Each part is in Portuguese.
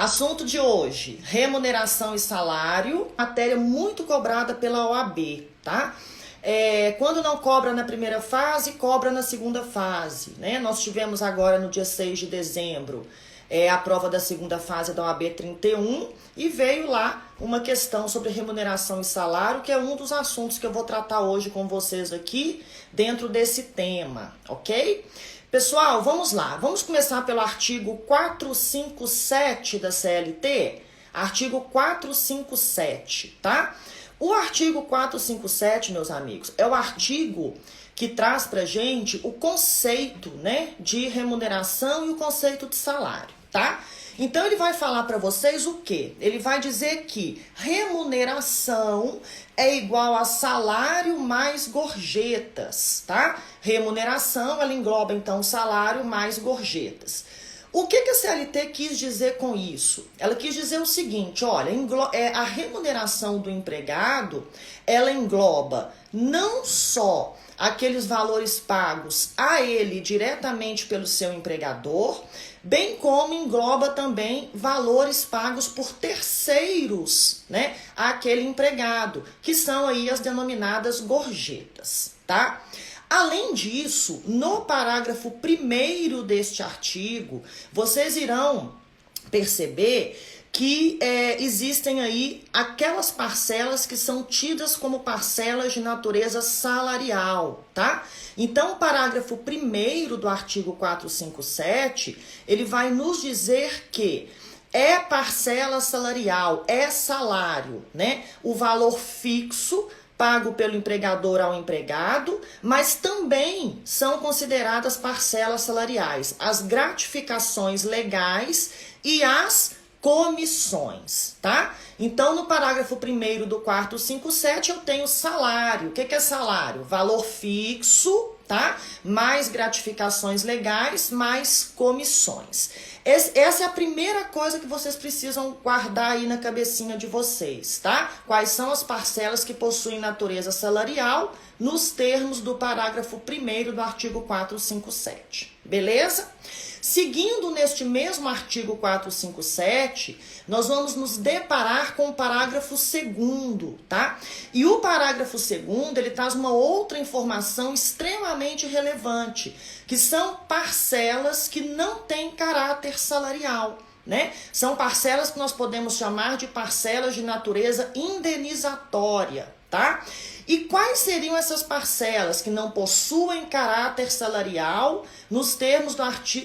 Assunto de hoje, remuneração e salário, matéria muito cobrada pela OAB, tá? Quando não cobra na primeira fase, cobra na segunda fase, né? Nós tivemos agora no dia 6 de dezembro a prova da segunda fase da OAB 31 e veio lá uma questão sobre remuneração e salário, que é um dos assuntos que eu vou tratar hoje com vocês aqui dentro desse tema, ok? Pessoal, vamos lá. Vamos começar pelo artigo 457 da CLT. Artigo 457, tá? O artigo 457, meus amigos, é o artigo que traz pra gente o conceito, né, de remuneração e o conceito de salário, tá? Então ele vai falar para vocês o quê? Ele vai dizer que remuneração é igual a salário mais gorjetas, tá? Remuneração, ela engloba então salário mais gorjetas. O que a CLT quis dizer com isso? Ela quis dizer o seguinte, olha, a remuneração do empregado, ela engloba não só aqueles valores pagos a ele diretamente pelo seu empregador, bem como engloba também valores pagos por terceiros, né, àquele empregado, que são aí as denominadas gorjetas, tá? Além disso, no parágrafo 1º deste artigo, vocês irão perceber que existem aí aquelas parcelas que são tidas como parcelas de natureza salarial, tá? Então, o parágrafo 1º do artigo 457, ele vai nos dizer que é parcela salarial, é salário, né? O valor fixo pago pelo empregador ao empregado, mas também são consideradas parcelas salariais as gratificações legais e as comissões, tá? Então, no parágrafo 1º do 457, eu tenho salário. O que é salário? Valor fixo, tá? Mais gratificações legais, mais comissões. Essa é a primeira coisa que vocês precisam guardar aí na cabecinha de vocês, tá? Quais são as parcelas que possuem natureza salarial nos termos do parágrafo 1º do artigo 457, beleza? Seguindo neste mesmo artigo 457, nós vamos nos deparar com o parágrafo 2º, tá? E o parágrafo 2º, ele traz uma outra informação extremamente relevante, que são parcelas que não têm caráter salarial, né? São parcelas que nós podemos chamar de parcelas de natureza indenizatória, tá? E quais seriam essas parcelas que não possuem caráter salarial nos termos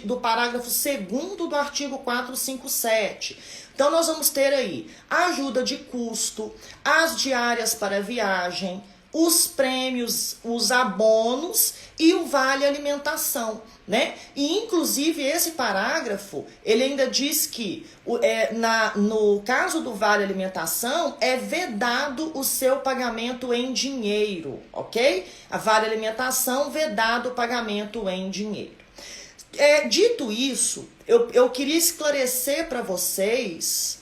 do parágrafo 2º do artigo 457? Então, nós vamos ter aí a ajuda de custo, as diárias para viagem, os prêmios, os abonos e o vale alimentação, né? E, inclusive, esse parágrafo, ele ainda diz que, no caso do vale alimentação, é vedado o seu pagamento em dinheiro, ok? A vale alimentação, vedado o pagamento em dinheiro. Dito isso, eu queria esclarecer para vocês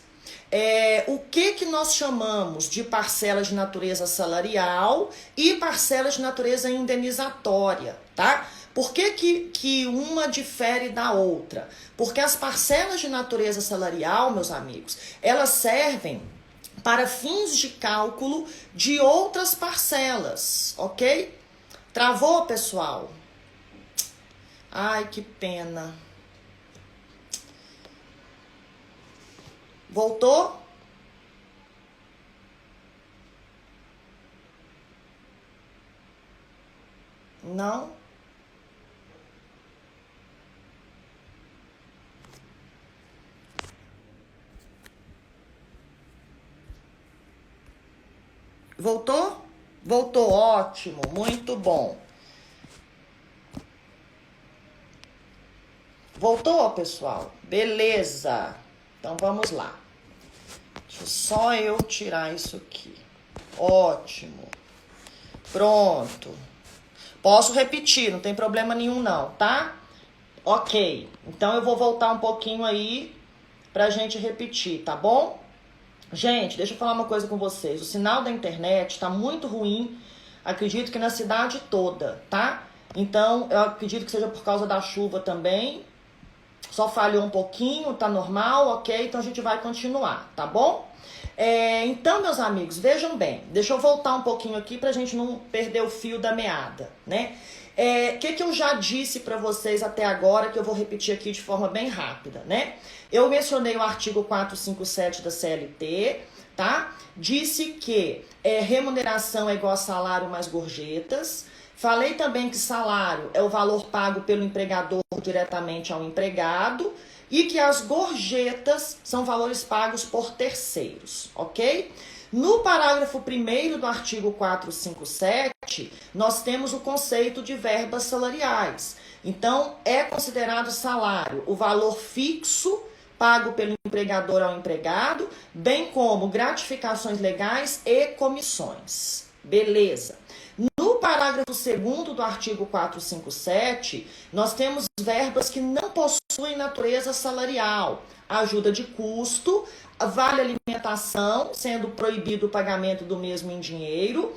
o que nós chamamos de parcelas de natureza salarial e parcelas de natureza indenizatória, tá? Por que uma difere da outra? Porque as parcelas de natureza salarial, meus amigos, elas servem para fins de cálculo de outras parcelas, ok? Travou, pessoal? Ai, que pena. Voltou? Não? Voltou? Voltou, ótimo, muito bom. Voltou, pessoal? Beleza. Então, vamos lá. Deixa só eu tirar isso aqui. Ótimo. Pronto. Posso repetir, não tem problema nenhum não, tá? Ok. Então, eu vou voltar um pouquinho aí pra gente repetir, tá bom? Gente, deixa eu falar uma coisa com vocês. O sinal da internet tá muito ruim. Acredito que na cidade toda, tá? Então, eu acredito que seja por causa da chuva também. Só falhou um pouquinho, tá normal, ok? Então a gente vai continuar, tá bom? Então, meus amigos, vejam bem. Deixa eu voltar um pouquinho aqui pra gente não perder o fio da meada, né? Que eu já disse para vocês até agora, que eu vou repetir aqui de forma bem rápida, né? Eu mencionei o artigo 457 da CLT, tá? Disse que remuneração é igual a salário mais gorjetas. Falei também que salário é o valor pago pelo empregador diretamente ao empregado e que as gorjetas são valores pagos por terceiros, ok? No parágrafo 1º do artigo 457, nós temos o conceito de verbas salariais. Então, é considerado salário o valor fixo pago pelo empregador ao empregado, bem como gratificações legais e comissões. Beleza. No parágrafo 2º do artigo 457, nós temos verbas que não possuem natureza salarial. Ajuda de custo, vale alimentação, sendo proibido o pagamento do mesmo em dinheiro,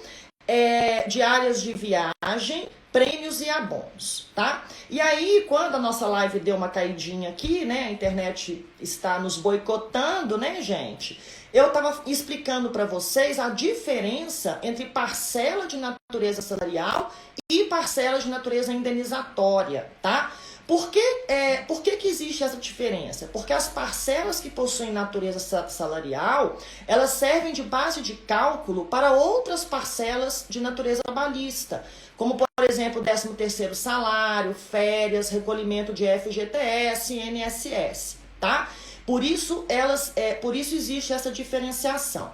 diárias de viagem, prêmios e abonos, tá? E aí, quando a nossa live deu uma caidinha aqui, né, a internet está nos boicotando, né, gente? Eu estava explicando para vocês a diferença entre parcela de natureza salarial e parcela de natureza indenizatória, tá? Por que existe essa diferença? Porque as parcelas que possuem natureza salarial, elas servem de base de cálculo para outras parcelas de natureza trabalhista, como, por exemplo, 13º salário, férias, recolhimento de FGTS e INSS, tá? Por isso existe essa diferenciação.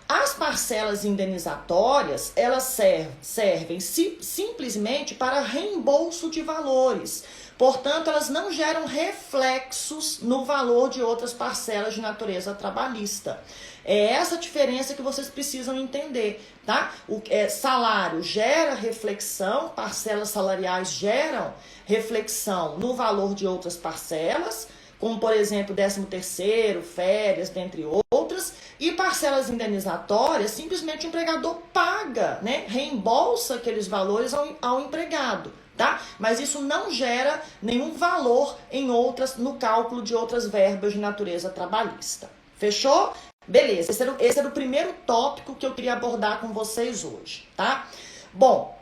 As parcelas indenizatórias, elas servem simplesmente para reembolso de valores. Portanto, elas não geram reflexos no valor de outras parcelas de natureza trabalhista. É essa diferença que vocês precisam entender, tá? Salário gera reflexão, parcelas salariais geram reflexão no valor de outras parcelas, como, por exemplo, 13º, férias, dentre outras, e parcelas indenizatórias, simplesmente o empregador paga, né? Reembolsa aqueles valores ao empregado, tá? Mas isso não gera nenhum valor no cálculo de outras verbas de natureza trabalhista. Fechou? Beleza, esse era o primeiro tópico que eu queria abordar com vocês hoje, tá? Bom,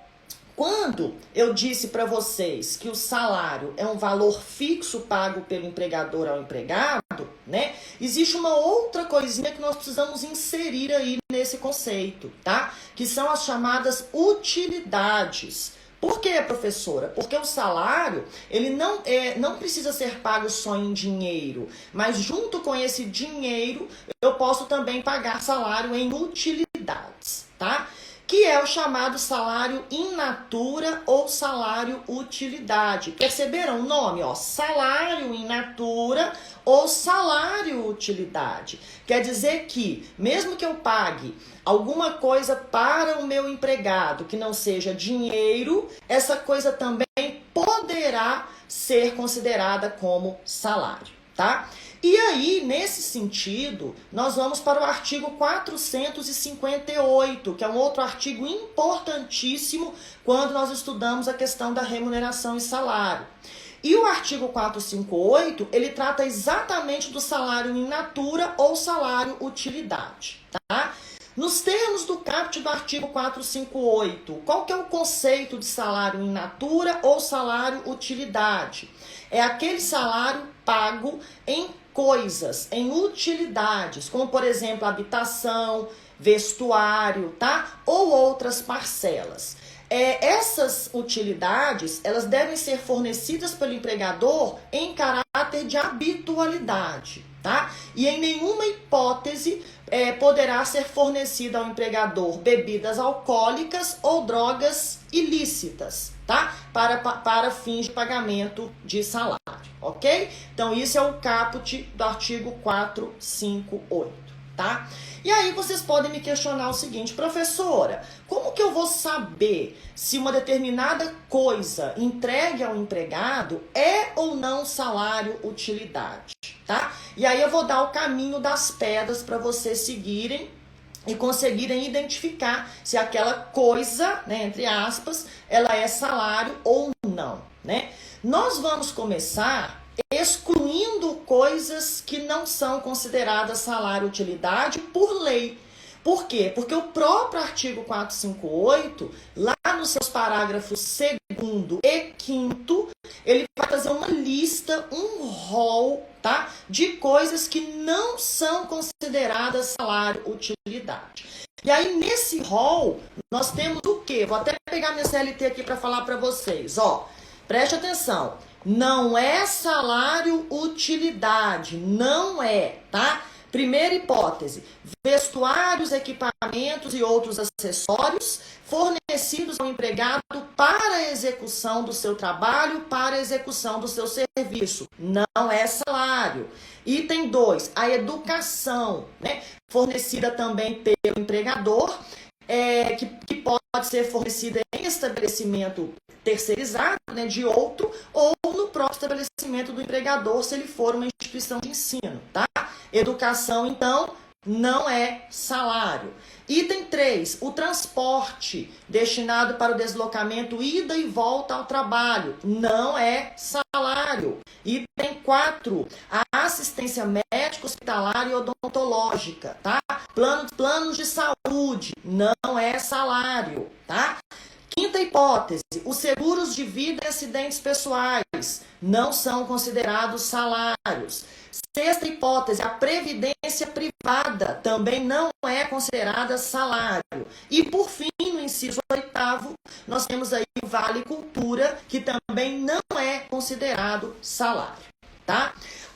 quando eu disse para vocês que o salário é um valor fixo pago pelo empregador ao empregado, né? Existe uma outra coisinha que nós precisamos inserir aí nesse conceito, tá? Que são as chamadas utilidades. Por quê, professora? Porque o salário, ele não precisa ser pago só em dinheiro, mas junto com esse dinheiro, eu posso também pagar salário em utilidades, tá? Que é o chamado salário in natura ou salário utilidade. Perceberam o nome? Ó, salário in natura ou salário utilidade. Quer dizer que, mesmo que eu pague alguma coisa para o meu empregado que não seja dinheiro, essa coisa também poderá ser considerada como salário, tá? E aí, nesse sentido, nós vamos para o artigo 458, que é um outro artigo importantíssimo quando nós estudamos a questão da remuneração e salário. E o artigo 458, ele trata exatamente do salário in natura ou salário utilidade, tá? Nos termos do caput do artigo 458, qual que é o conceito de salário in natura ou salário utilidade? É aquele salário pago em coisas, em utilidades, como por exemplo habitação, vestuário, tá? Ou outras parcelas. Essas utilidades, elas devem ser fornecidas pelo empregador em caráter de habitualidade, tá? E em nenhuma hipótese poderá ser fornecida ao empregador bebidas alcoólicas ou drogas ilícitas, tá? Para fins de pagamento de salário, ok? Então, isso é o caput do artigo 458, tá? E aí vocês podem me questionar o seguinte, professora, como que eu vou saber se uma determinada coisa entregue ao empregado é ou não salário utilidade, tá? E aí eu vou dar o caminho das pedras para vocês seguirem e conseguirem identificar se aquela coisa, né, entre aspas, ela é salário ou não, né? Nós vamos começar excluindo coisas que não são consideradas salário-utilidade por lei. Por quê? Porque o próprio artigo 458, lá nos seus parágrafos 2º e 5º, ele vai fazer uma lista, um rol, tá, de coisas que não são consideradas salário-utilidade. E aí, nesse rol, nós temos o quê? Vou até pegar minha CLT aqui para falar para vocês. Ó, preste atenção. Não é salário-utilidade. Não é, tá? Primeira hipótese, vestuários, equipamentos e outros acessórios fornecidos ao empregado para a execução do seu trabalho, para a execução do seu serviço. Não é salário. Item 2, a educação, né, fornecida também pelo empregador, que pode ser fornecida em estabelecimento terceirizado, né, de outro, ou no próprio estabelecimento do empregador, se ele for uma instituição de ensino, tá? Educação, então, não é salário. Item 3, o transporte destinado para o deslocamento, ida e volta ao trabalho, não é salário. Item 4, a assistência médica, hospitalar e odontológica, tá? Planos de saúde, não é salário, tá? Quinta hipótese, os seguros de vida e acidentes pessoais não são considerados salários. Sexta hipótese, a previdência privada também não é considerada salário. E por fim, no inciso 8º, nós temos aí o Vale Cultura, que também não é considerado salário, tá?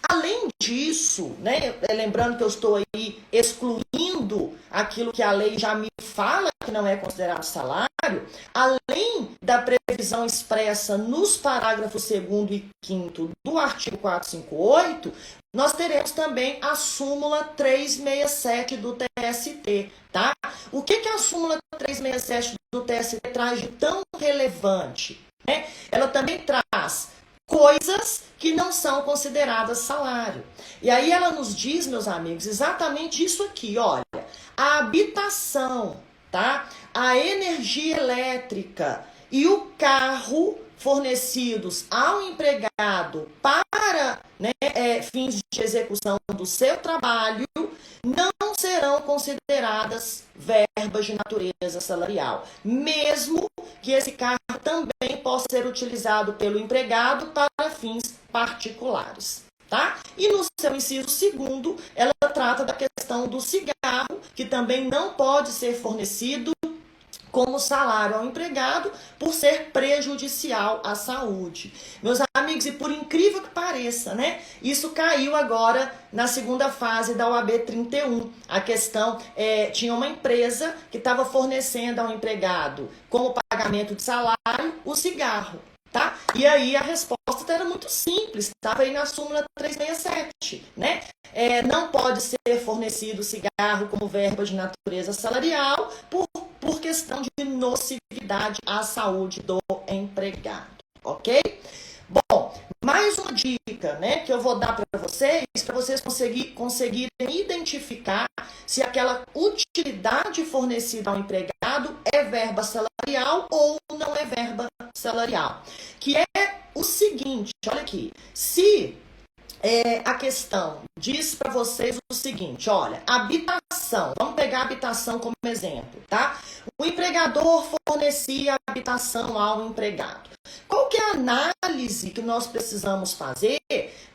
Além disso, né, lembrando que eu estou aí excluindo aquilo que a lei já me fala que não é considerado salário, além da previsão expressa nos parágrafos 2º e 5º do artigo 458, nós teremos também a súmula 367 do TST, tá? O que a súmula 367 do TST traz de tão relevante, né? Ela também traz coisas que não são consideradas salário. E aí ela nos diz, meus amigos, exatamente isso aqui, olha, a habitação, tá? A energia elétrica e o carro fornecidos ao empregado para, né, fins de execução do seu trabalho não serão consideradas verbas de natureza salarial, mesmo que esse carro também possa ser utilizado pelo empregado para fins particulares, tá? E no seu inciso 2º, ela trata da questão do cigarro, que também não pode ser fornecido como salário ao empregado por ser prejudicial à saúde. Meus amigos, e por incrível que pareça, né? Isso caiu agora na segunda fase da OAB 31. A questão tinha uma empresa que estava fornecendo ao empregado, como pagamento de salário, o cigarro. Tá? E aí a resposta era muito simples, estava aí na súmula 367, né? Não pode ser fornecido cigarro como verba de natureza salarial por questão de nocividade à saúde do empregado, ok? Bom, mais uma dica, né, que eu vou dar para vocês conseguirem identificar se aquela utilidade fornecida ao empregado é verba salarial ou não é verba salarial. Que é o seguinte, olha aqui, se a questão diz para vocês o seguinte, olha, habitação, vamos pegar a habitação como exemplo, tá? O empregador fornecia habitação ao empregado. Qual que é a análise que nós precisamos fazer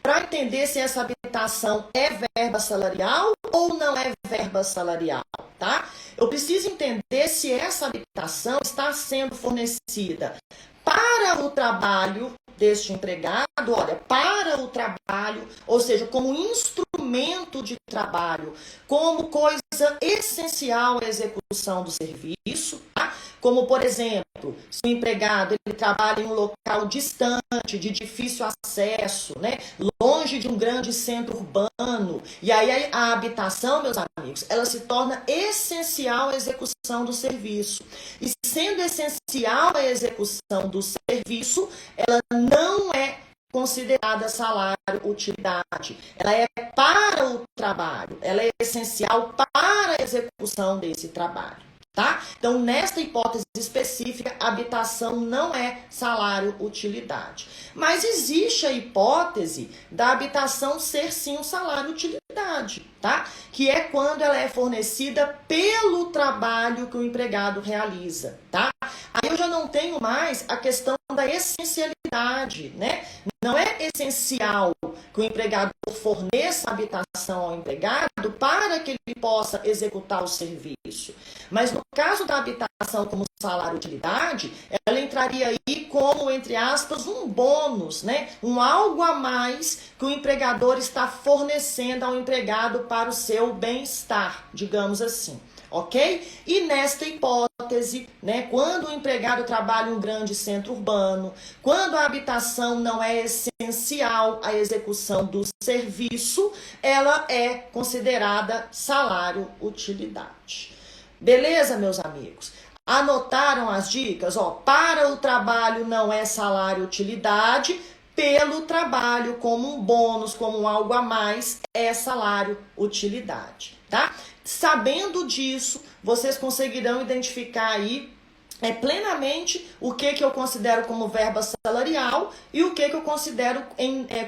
para entender se essa habitação é verba salarial ou não é verba salarial, tá? Eu preciso entender se essa habitação está sendo fornecida para o trabalho deste empregado, olha, para o trabalho, ou seja, como instrumento de trabalho, como coisa essencial à execução do serviço, tá? Como, por exemplo, se o empregado ele trabalha em um local distante, de difícil acesso, né? Longe de um grande centro urbano, e aí a habitação, meus amigos, ela se torna essencial à execução do serviço. E sendo essencial à execução do serviço, ela não é considerada salário utilidade. Ela é para o trabalho, ela é essencial para a execução desse trabalho. tá? Então, nesta hipótese específica, habitação não é salário-utilidade. Mas existe a hipótese da habitação ser sim um salário-utilidade, tá? Que é quando ela é fornecida pelo trabalho que o empregado realiza, tá? Aí eu já não tenho mais a questão da essencialidade, né? Não é essencial que o empregador forneça habitação ao empregado para que ele possa executar o serviço. Mas no caso da habitação como salário-utilidade, ela entraria aí como, entre aspas, um bônus, né? Um algo a mais que o empregador está fornecendo ao empregado para o seu bem-estar, digamos assim. Ok? E nesta hipótese, né, quando o empregado trabalha em um grande centro urbano, quando a habitação não é essencial à execução do serviço, ela é considerada salário-utilidade. Beleza, meus amigos? Anotaram as dicas? Ó, para o trabalho não é salário-utilidade, pelo trabalho como um bônus, como um algo a mais, é salário-utilidade, tá? Sabendo disso, vocês conseguirão identificar aí plenamente o que eu considero como verba salarial e o que eu considero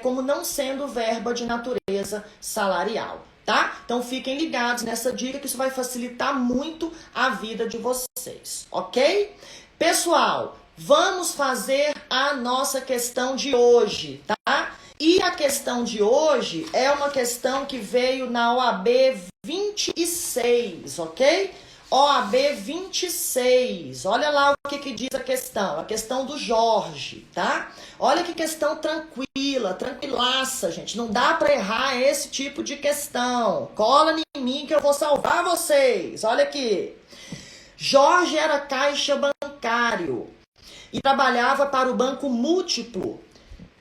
como não sendo verba de natureza salarial, tá? Então fiquem ligados nessa dica que isso vai facilitar muito a vida de vocês, ok? Pessoal, vamos fazer a nossa questão de hoje, tá? E a questão de hoje é uma questão que veio na OAB 26, ok? OAB 26. Olha lá o que diz a questão do Jorge, tá? Olha que questão tranquila, tranquilaça, gente. Não dá para errar esse tipo de questão. Cola em mim que eu vou salvar vocês. Olha aqui. Jorge era caixa bancário e trabalhava para o Banco Múltiplo.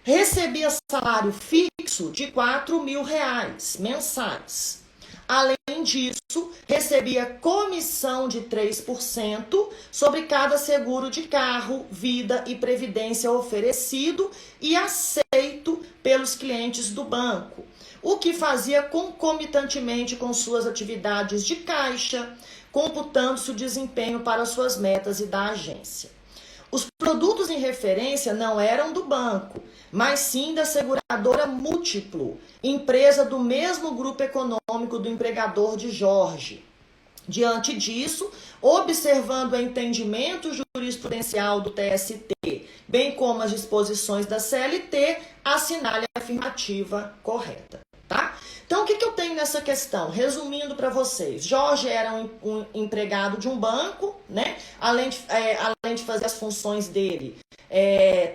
Recebia salário fixo de R$ 4.000 mensais. Além disso, recebia comissão de 3% sobre cada seguro de carro, vida e previdência oferecido e aceito pelos clientes do banco, o que fazia concomitantemente com suas atividades de caixa, computando-se o desempenho para suas metas e da agência. Os produtos em referência não eram do banco, mas sim da seguradora Múltiplo, empresa do mesmo grupo econômico do empregador de Jorge. Diante disso, observando o entendimento jurisprudencial do TST, bem como as disposições da CLT, assinale a afirmativa correta, tá? Então, o que eu tenho nessa questão? Resumindo para vocês, Jorge era um empregado de um banco, né? Além de fazer as funções dele,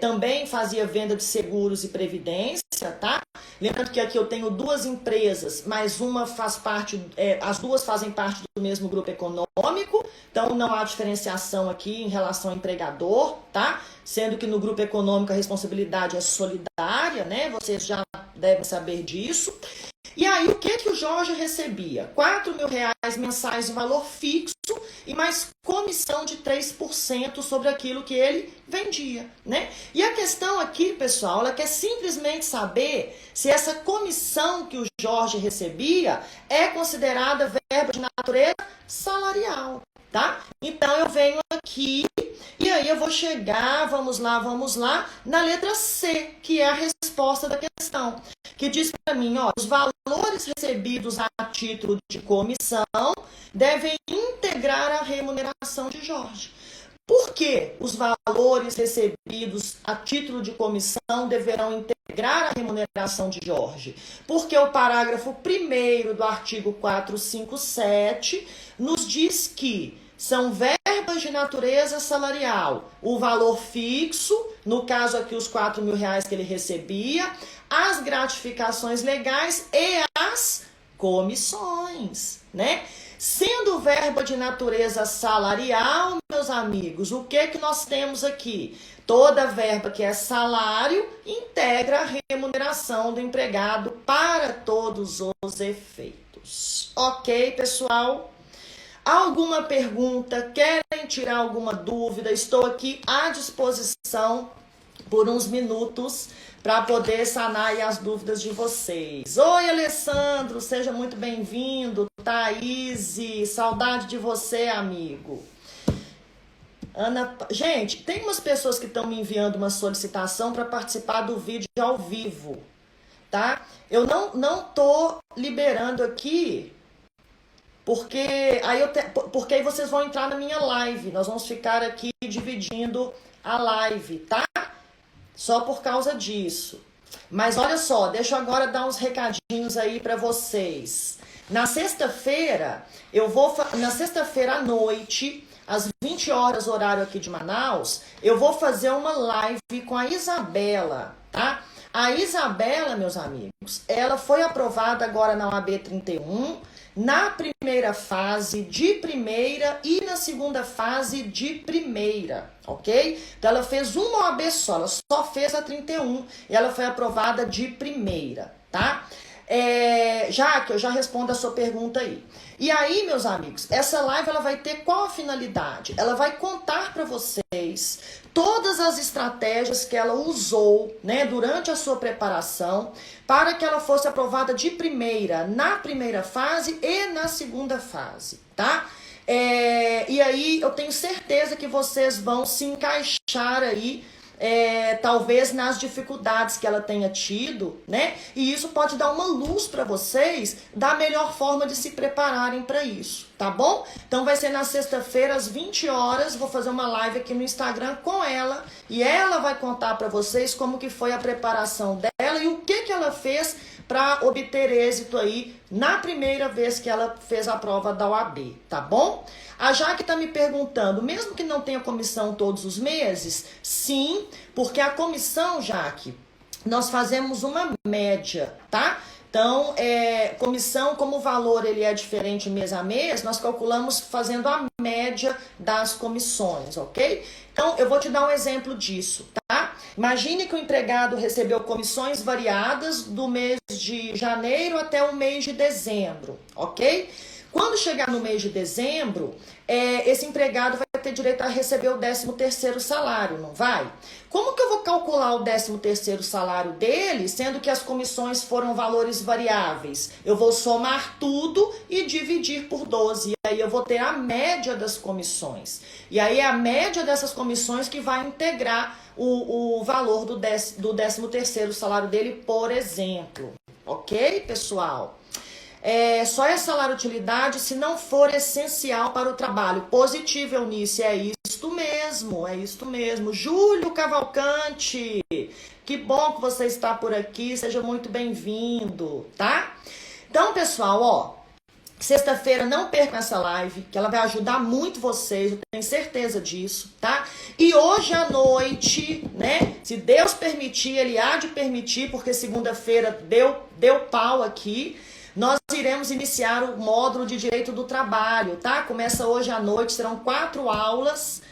também fazia venda de seguros e previdência, tá? Lembrando que aqui eu tenho duas empresas, mas uma faz parte, as duas fazem parte do mesmo grupo econômico, então não há diferenciação aqui em relação ao empregador, tá? Sendo que no grupo econômico a responsabilidade é solidária, né? Vocês já devem saber disso. E aí, o que o Jorge recebia? R$ 4.000 mensais de valor fixo e mais comissão de 3% sobre aquilo que ele vendia, né? E a questão aqui, pessoal, ela quer simplesmente saber se essa comissão que o Jorge recebia é considerada verba de natureza salarial, tá? Então, eu venho aqui e aí eu vou chegar, vamos lá, na letra C, que é a resposta da questão, que diz para mim, ó, os valores recebidos a título de comissão devem integrar a remuneração de Jorge. Por que os valores recebidos a título de comissão deverão integrar a remuneração de Jorge? Porque o parágrafo 1º do artigo 457 nos diz que são verbas de natureza salarial, o valor fixo, no caso aqui os R$ 4.000 que ele recebia, as gratificações legais e as comissões, né? Sendo verba de natureza salarial, meus amigos, o que nós temos aqui? Toda verba que é salário integra a remuneração do empregado para todos os efeitos. Ok, pessoal? Alguma pergunta? Querem tirar alguma dúvida? Estou aqui à disposição por uns minutos para poder sanar aí as dúvidas de vocês. Oi, Alessandro, seja muito bem-vindo. Thaís, saudade de você, amigo. Ana, gente, tem umas pessoas que estão me enviando uma solicitação para participar do vídeo ao vivo, tá? Eu não tô liberando aqui, porque aí vocês vão entrar na minha live. Nós vamos ficar aqui dividindo a live, tá? Só por causa disso. Mas olha só, deixa eu agora dar uns recadinhos aí para vocês. Na sexta-feira, na sexta-feira à noite, às 20 horas, horário aqui de Manaus, eu vou fazer uma live com a Isabela, tá? A Isabela, meus amigos, ela foi aprovada agora na OAB 31, na primeira fase de primeira e na segunda fase de primeira, ok? Então ela fez uma OAB só, ela só fez a 31 e ela foi aprovada de primeira, tá? Jaque, eu já respondo a sua pergunta aí. E aí, meus amigos, essa live ela vai ter qual a finalidade? Ela vai contar para vocês todas as estratégias que ela usou, né, durante a sua preparação para que ela fosse aprovada de primeira, na primeira fase e na segunda fase, tá? E aí eu tenho certeza que vocês vão se encaixar aí, talvez nas dificuldades que ela tenha tido, né? E isso pode dar uma luz para vocês da melhor forma de se prepararem para isso, tá bom? Então vai ser na sexta-feira às 20 horas, vou fazer uma live aqui no Instagram com ela e ela vai contar para vocês como que foi a preparação dela e o que ela fez para obter êxito aí na primeira vez que ela fez a prova da OAB, tá bom? A Jaque está me perguntando, mesmo que não tenha comissão todos os meses? Sim, porque a comissão, Jaque, nós fazemos uma média, tá? Então, comissão, como o valor ele é diferente mês a mês, nós calculamos fazendo a média das comissões, ok? Então, eu vou te dar um exemplo disso, tá? Imagine que o empregado recebeu comissões variadas do mês de janeiro até o mês de dezembro, ok? Quando chegar no mês de dezembro, esse empregado vai ter direito a receber o 13º salário, não vai? Como que eu vou calcular o 13º salário dele, sendo que as comissões foram valores variáveis? Eu vou somar tudo e dividir por 12, e aí eu vou ter a média das comissões. E aí é a média dessas comissões que vai integrar o valor do 13º salário dele, por exemplo. Ok, pessoal? Só é salário utilidade se não for essencial para o trabalho. Positivo, Eunice, é isto mesmo. Júlio Cavalcante, que bom que você está por aqui, seja muito bem-vindo, tá? Então, pessoal, ó, sexta-feira não percam essa live, que ela vai ajudar muito vocês, eu tenho certeza disso, tá? E hoje à noite, né, se Deus permitir, Ele há de permitir, porque segunda-feira deu pau aqui, nós iremos iniciar o módulo de Direito do Trabalho, tá? Começa hoje à noite, serão 4 aulas.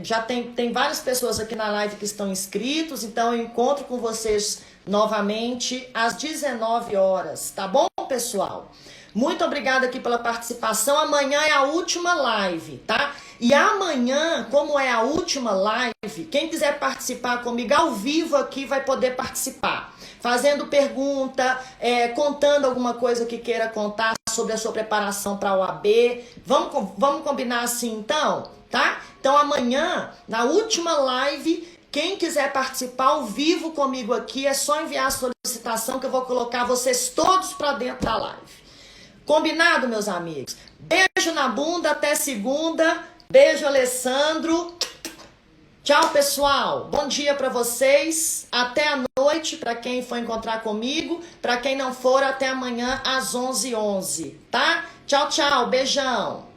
Já tem várias pessoas aqui na live que estão inscritos, então eu encontro com vocês novamente às 19 horas, tá bom, pessoal? Muito obrigada aqui pela participação. Amanhã é a última live, tá? E amanhã, como é a última live, quem quiser participar comigo ao vivo aqui vai poder participar. Fazendo pergunta, contando alguma coisa que queira contar sobre a sua preparação para a OAB. Vamos combinar assim então, tá? Então amanhã, na última live, quem quiser participar ao vivo comigo aqui, é só enviar a solicitação que eu vou colocar vocês todos para dentro da live. Combinado, meus amigos? Beijo na bunda, até segunda. Beijo, Alessandro. Tchau, pessoal. Bom dia para vocês. Até a noite para quem for encontrar comigo. Para quem não for, até amanhã às 11h11, tá? Tchau, tchau. Beijão.